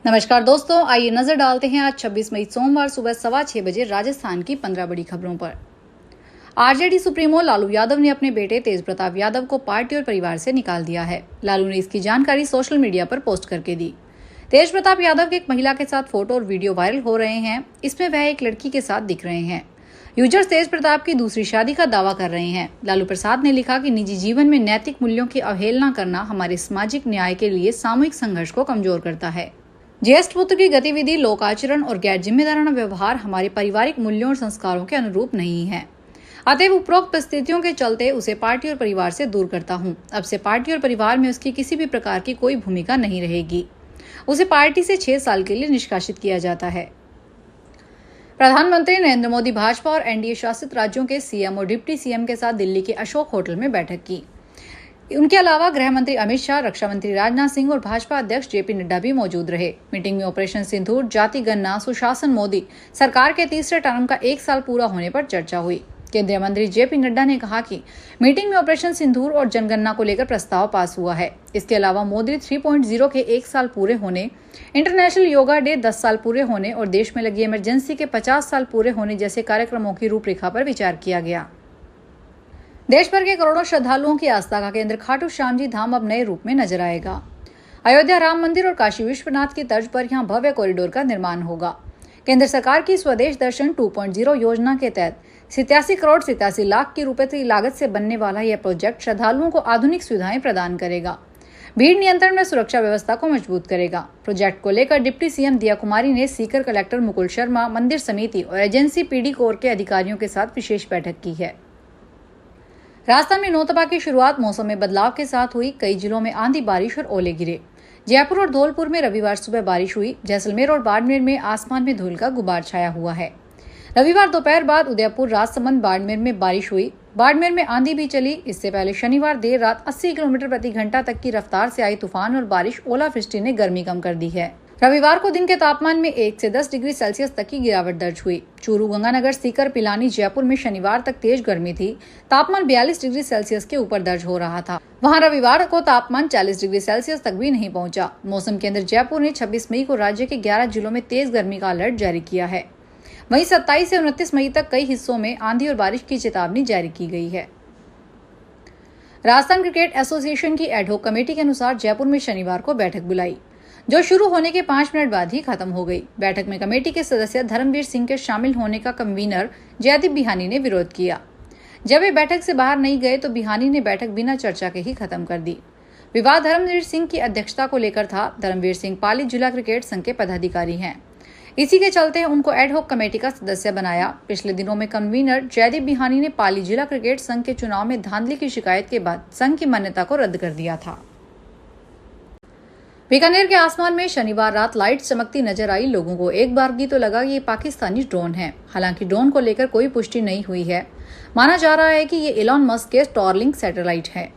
नमस्कार दोस्तों, आइए नजर डालते हैं आज 26 मई सोमवार सुबह 6:15 बजे राजस्थान की 15 बड़ी खबरों पर। आरजेडी सुप्रीमो लालू यादव ने अपने बेटे तेज प्रताप यादव को पार्टी और परिवार से निकाल दिया है। लालू ने इसकी जानकारी सोशल मीडिया पर पोस्ट करके दी। तेज प्रताप यादव एक महिला के साथ फोटो और वीडियो वायरल हो रहे हैं। इसमें वह एक लड़की के साथ दिख रहे हैं। यूजर्स तेज प्रताप की दूसरी शादी का दावा कर रहे हैं। लालू प्रसाद ने लिखा कि निजी जीवन में नैतिक मूल्यों की अवहेलना करना हमारे सामाजिक न्याय के लिए सामूहिक संघर्ष को कमजोर करता है। ज्येष्ठ पुत्र की गतिविधि, लोक आचरण और गैर जिम्मेदाराना व्यवहार हमारे पारिवारिक मूल्यों और संस्कारों के अनुरूप नहीं है। अतएव उपरोक्त परिस्थितियों के चलते उसे पार्टी और परिवार से दूर करता हूं। अब से पार्टी और परिवार में उसकी किसी भी प्रकार की कोई भूमिका नहीं रहेगी। उसे पार्टी से 6 साल के लिए निष्कासित किया जाता है। प्रधानमंत्री नरेंद्र मोदी भाजपा और एनडीए शासित राज्यों के सीएम और डिप्टी सीएम के साथ दिल्ली के अशोक होटल में बैठक की। उनके अलावा गृह मंत्री अमित शाह, रक्षा मंत्री राजनाथ सिंह और भाजपा अध्यक्ष जेपी नड्डा भी मौजूद रहे। मीटिंग में ऑपरेशन सिंदूर, जाति गणना, सुशासन मोदी सरकार के तीसरे टर्म का 1 साल पूरा होने पर चर्चा हुई। केंद्रीय मंत्री जेपी नड्डा ने कहा कि मीटिंग में ऑपरेशन सिंदूर और जनगणना को लेकर प्रस्ताव पास हुआ है। इसके अलावा मोदी 3.0 के 1 साल पूरे होने, इंटरनेशनल योगा डे 10 साल पूरे होने और देश में लगी इमरजेंसी के 50 साल पूरे होने जैसे कार्यक्रमों की रूपरेखा पर विचार किया गया। देश भर के करोड़ों श्रद्धालुओं की आस्था का केंद्र खाटू श्याम जी धाम अब नए रूप में नजर आएगा। अयोध्या राम मंदिर और काशी विश्वनाथ की तर्ज पर यहां भव्य कॉरिडोर का निर्माण होगा। केंद्र सरकार की स्वदेश दर्शन 2.0 योजना के तहत 87 करोड़ 87 लाख की रुपए की लागत से बनने वाला यह प्रोजेक्ट श्रद्धालुओं को आधुनिक सुविधाएं प्रदान करेगा। भीड़ नियंत्रण में सुरक्षा व्यवस्था को मजबूत करेगा। प्रोजेक्ट को लेकर डिप्टी सीएम दिया कुमारी ने सीकर कलेक्टर मुकुल शर्मा, मंदिर समिति और एजेंसी पीडी कोर के अधिकारियों के साथ विशेष बैठक की है। राजस्थान में नौतपा की शुरुआत मौसम में बदलाव के साथ हुई। कई जिलों में आंधी, बारिश और ओले गिरे। जयपुर और धौलपुर में रविवार सुबह बारिश हुई। जैसलमेर और बाड़मेर में आसमान में धूल का गुबार छाया हुआ है। रविवार दोपहर बाद उदयपुर, राजसमंद, बाड़मेर में बारिश हुई। बाड़मेर में आंधी भी चली। इससे पहले शनिवार देर रात 80 किलोमीटर प्रति घंटा तक की रफ्तार से आई तूफान और बारिश, ओलावृष्टि ने गर्मी कम कर दी है। रविवार को दिन के तापमान में 1 से 10 डिग्री सेल्सियस तक की गिरावट दर्ज हुई। चूरू, गंगानगर, सीकर, पिलानी, जयपुर में शनिवार तक तेज गर्मी थी। तापमान 42 डिग्री सेल्सियस के ऊपर दर्ज हो रहा था। वहां रविवार को तापमान 40 डिग्री सेल्सियस तक भी नहीं पहुंचा। मौसम केंद्र जयपुर ने 26 मई को राज्य के 11 जिलों में तेज गर्मी का अलर्ट जारी किया है। वहीं 27 से 29 मई तक कई हिस्सों में आंधी और बारिश की चेतावनी जारी की गई है। राजस्थान क्रिकेट एसोसिएशन की एडहॉक कमेटी के अनुसार जयपुर में शनिवार को बैठक बुलाई, जो शुरू होने के 5 मिनट बाद ही खत्म हो गई। बैठक में कमेटी के सदस्य धर्मवीर सिंह के शामिल होने का कन्वीनर जयदीप बिहानी ने विरोध किया। जब वे बैठक से बाहर नहीं गए तो बिहानी ने बैठक बिना चर्चा के ही खत्म कर दी। विवाद धर्मवीर सिंह की अध्यक्षता को लेकर था। धर्मवीर सिंह पाली जिला क्रिकेट संघ के पदाधिकारी हैं। इसी के चलते उनको एडहॉक कमेटी का सदस्य बनाया। पिछले दिनों में कन्वीनर जयदीप बिहानी ने पाली जिला क्रिकेट संघ के चुनाव में धांधली की शिकायत के बाद संघ की मान्यता को रद्द कर दिया था। बीकानेर के आसमान में शनिवार रात लाइट चमकती नजर आई। लोगों को एक बारगी तो लगा कि ये पाकिस्तानी ड्रोन है। हालांकि ड्रोन को लेकर कोई पुष्टि नहीं हुई है। माना जा रहा है कि ये एलॉन मस्क के स्टारलिंक सैटेलाइट है।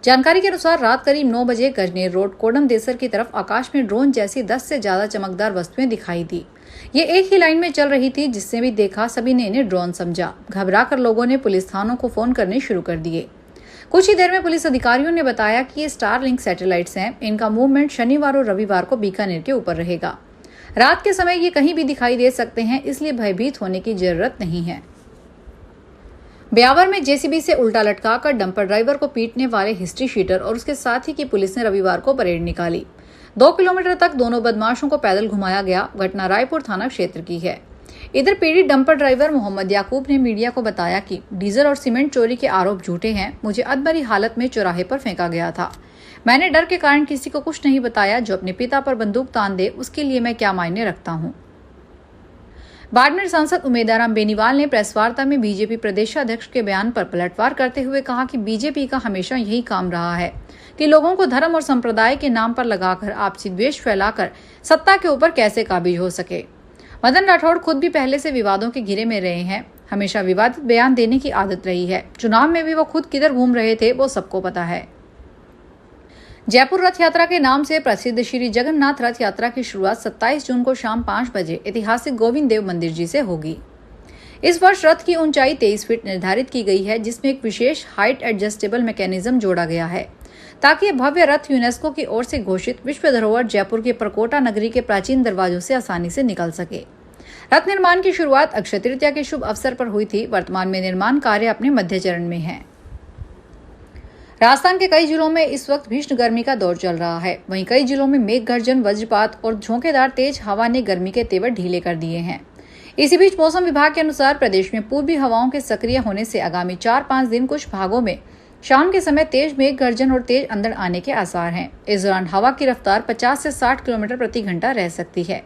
जानकारी के अनुसार रात करीब 9 बजे गजनेर रोड, कोडम देसर की तरफ आकाश में ड्रोन जैसी 10 से ज्यादा चमकदार वस्तुएं दिखाई दी। ये एक ही लाइन में चल रही थी। जिससे भी देखा सभी ने इन्हें ड्रोन समझा। घबराकर लोगों ने पुलिस थानों को फोन करने शुरू कर दिए। कुछ ही देर में पुलिस अधिकारियों ने बताया कि ये स्टारलिंक सैटेलाइट्स हैं। इनका मूवमेंट शनिवार और रविवार को बीकानेर के ऊपर रहेगा। रात के समय ये कहीं भी दिखाई दे सकते हैं, इसलिए भयभीत होने की जरूरत नहीं है। ब्यावर में जेसीबी से उल्टा लटकाकर डंपर ड्राइवर को पीटने वाले हिस्ट्री शीटर और उसके साथी की पुलिस ने रविवार को परेड निकाली। 2 किलोमीटर तक दोनों बदमाशों को पैदल घुमाया गया। घटना रायपुर थाना क्षेत्र की है। इधर पीड़ित डंपर ड्राइवर मोहम्मद याकूब ने मीडिया को बताया कि डीजल और सीमेंट चोरी के आरोप झूठे हैं। मुझे अधमरी हालत में चौराहे पर फेंका गया था। मैंने डर के कारण किसी को कुछ नहीं बताया। जो अपने पिता पर बंदूक तान दे उसके लिए मैं क्या मायने रखता हूँ। बाड़मेर सांसद उमेदाराम बेनीवाल ने प्रेस वार्ता में बीजेपी प्रदेशाध्यक्ष के बयान पर पलटवार करते हुए कहा कि बीजेपी का हमेशा यही काम रहा है कि लोगों को धर्म और संप्रदाय के नाम पर लगाकर आपसी द्वेष फैलाकर सत्ता के ऊपर कैसे काबिज हो सके। मदन राठौड़ खुद भी पहले से विवादों के घेरे में रहे हैं। हमेशा विवादित बयान देने की आदत रही है। चुनाव में भी वो खुद किधर घूम रहे थे वो सबको पता है। जयपुर रथ यात्रा के नाम से प्रसिद्ध श्री जगन्नाथ रथ यात्रा की शुरुआत 27 जून को शाम 5 बजे ऐतिहासिक गोविंद देव मंदिर जी से होगी। इस वर्ष रथ की ऊंचाई 23 फीट निर्धारित की गई है, जिसमें एक विशेष हाइट एडजस्टेबल मैकेनिज्म जोड़ा गया है ताकि ये भव्य रथ यूनेस्को की ओर से घोषित विश्व धरोहर जयपुर के परकोटा नगरी के प्राचीन दरवाजों से आसानी से निकल सके। रथ निर्माण की शुरुआत अक्षय तृतीया के शुभ अवसर पर हुई थी। वर्तमान में निर्माण कार्य अपने मध्य चरण में है। राजस्थान के कई जिलों में इस वक्त भीषण गर्मी का दौर चल रहा है। वहीं कई जिलों में मेघ गर्जन, वज्रपात और झोंकेदार तेज हवा ने गर्मी के तेवर ढीले कर दिए हैं। इसी बीच मौसम विभाग के अनुसार प्रदेश में पूर्वी हवाओं के सक्रिय होने से आगामी 4-5 दिन कुछ भागों में शाम के समय तेज मेघ गर्जन और तेज अंधड़ आने के आसार हैं। इस दौरान हवा की रफ्तार 50 से 60 किलोमीटर प्रति घंटा रह सकती है।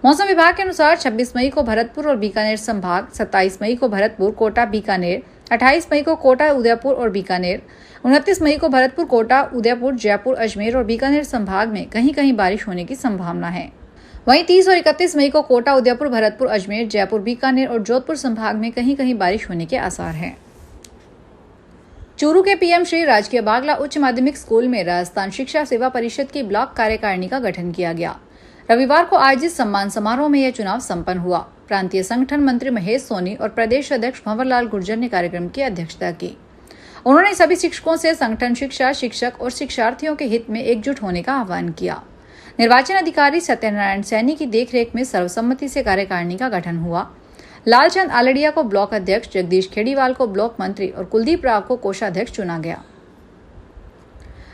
मौसम विभाग के अनुसार 26 मई को भरतपुर और बीकानेर संभाग, 27 मई को भरतपुर, कोटा, बीकानेर, 28 मई को कोटा, उदयपुर और बीकानेर, 29 मई को भरतपुर, कोटा, उदयपुर, जयपुर, अजमेर और बीकानेर संभाग में कहीं कहीं बारिश होने की संभावना है। वहीं 30 और 31 मई को कोटा, उदयपुर, भरतपुर, अजमेर, जयपुर, बीकानेर और जोधपुर संभाग में कहीं कहीं बारिश होने के आसार हैं। चूरू के पीएम श्री राजकीय बागला उच्च माध्यमिक स्कूल में राजस्थान शिक्षा सेवा परिषद की ब्लॉक कार्यकारिणी का गठन किया गया। रविवार को आयोजित सम्मान समारोह में यह चुनाव संपन्न हुआ। प्रांतीय संगठन मंत्री महेश सोनी और प्रदेश अध्यक्ष भंवरलाल गुर्जर ने कार्यक्रम की अध्यक्षता की। उन्होंने सभी शिक्षकों से संगठन शिक्षा, शिक्षक और शिक्षार्थियों के हित में एकजुट होने का आह्वान किया। निर्वाचन अधिकारी सत्यनारायण सैनी की देखरेख में सर्वसम्मति से कार्यकारिणी का गठन हुआ। लालचंद आलड़िया को ब्लॉक अध्यक्ष, जगदीश खेड़ीवाल को ब्लॉक मंत्री और कुलदीप राव को कोषाध्यक्ष चुना गया।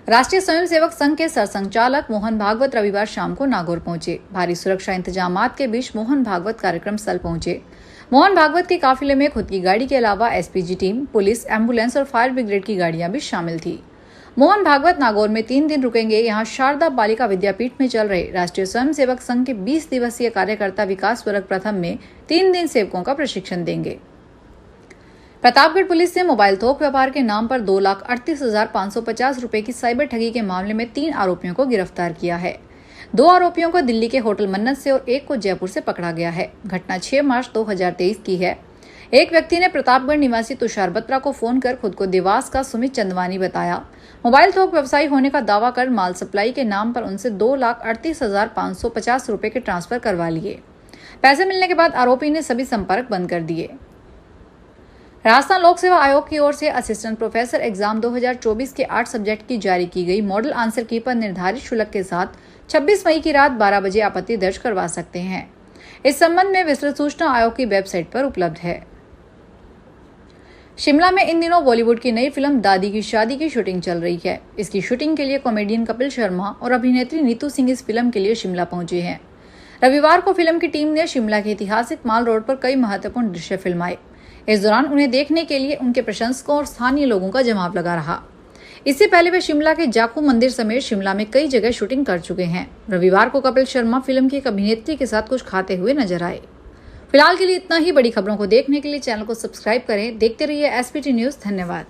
राष्ट्रीय स्वयंसेवक संघ के सरसंघचालक मोहन भागवत रविवार शाम को नागौर पहुंचे। भारी सुरक्षा इंतजामात के बीच मोहन भागवत कार्यक्रम स्थल पहुंचे। मोहन भागवत के काफिले में खुद की गाड़ी के अलावा एसपीजी टीम, पुलिस, एम्बुलेंस और फायर ब्रिगेड की गाड़ियां भी शामिल थी। मोहन भागवत नागौर में 3 दिन रुकेंगे। यहाँ शारदा बालिका विद्यापीठ में चल रहे राष्ट्रीय स्वयंसेवक संघ के 20 दिवसीय कार्यकर्ता विकास वर्ग प्रथम में 3 दिन सेवकों का प्रशिक्षण देंगे। प्रतापगढ़ पुलिस ने मोबाइल थोक व्यापार के नाम पर 2,38,550 रुपए की साइबर ठगी के मामले में 3 आरोपियों को गिरफ्तार किया है। 2 आरोपियों को दिल्ली के होटल मन्नत से और 1 को जयपुर से पकड़ा गया है। घटना 6 मार्च 2023 की है। एक व्यक्ति ने प्रतापगढ़ निवासी तुषार बत्रा को फोन कर खुद को देवास का सुमित चंदवानी बताया। मोबाइल थोक व्यवसायी होने का दावा कर माल सप्लाई के नाम पर उनसे 2,38,550 रुपए के ट्रांसफर करवा लिए। पैसे मिलने के बाद आरोपी ने सभी संपर्क बंद कर दिए। राजस्थान लोक सेवा आयोग की ओर से असिस्टेंट प्रोफेसर एग्जाम 2024 के 8 सब्जेक्ट की जारी की गई मॉडल आंसर की पर निर्धारित शुल्क के साथ 26 मई की रात 12 बजे आपत्ति दर्ज करवा सकते हैं। इस संबंध में विस्तृत सूचना आयोग की वेबसाइट पर उपलब्ध है। शिमला में इन दिनों बॉलीवुड की नई फिल्म दादी की शादी की शूटिंग चल रही है। इसकी शूटिंग के लिए कॉमेडियन कपिल शर्मा और अभिनेत्री नीतू सिंह इस फिल्म के लिए शिमला पहुंचे हैं। रविवार को फिल्म की टीम ने शिमला के ऐतिहासिक माल रोड पर कई महत्वपूर्ण दृश्य फिल्माए। इस दौरान उन्हें देखने के लिए उनके प्रशंसकों और स्थानीय लोगों का जमाव लगा रहा। इससे पहले वे शिमला के जाकू मंदिर समेत शिमला में कई जगह शूटिंग कर चुके हैं। रविवार को कपिल शर्मा फिल्म की एक अभिनेत्री के साथ कुछ खाते हुए नजर आए। फिलहाल के लिए इतना ही। बड़ी खबरों को देखने के लिए चैनल को सब्सक्राइब करें। देखते रहिए एसपीटी न्यूज। धन्यवाद।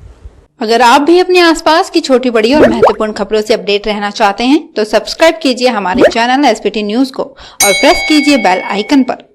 अगर आप भी अपने आसपास की छोटी बड़ी और महत्वपूर्ण खबरों से अपडेट रहना चाहते हैं तो सब्सक्राइब कीजिए हमारे चैनल एसपीटी न्यूज को और प्रेस कीजिए बेल आइकन पर।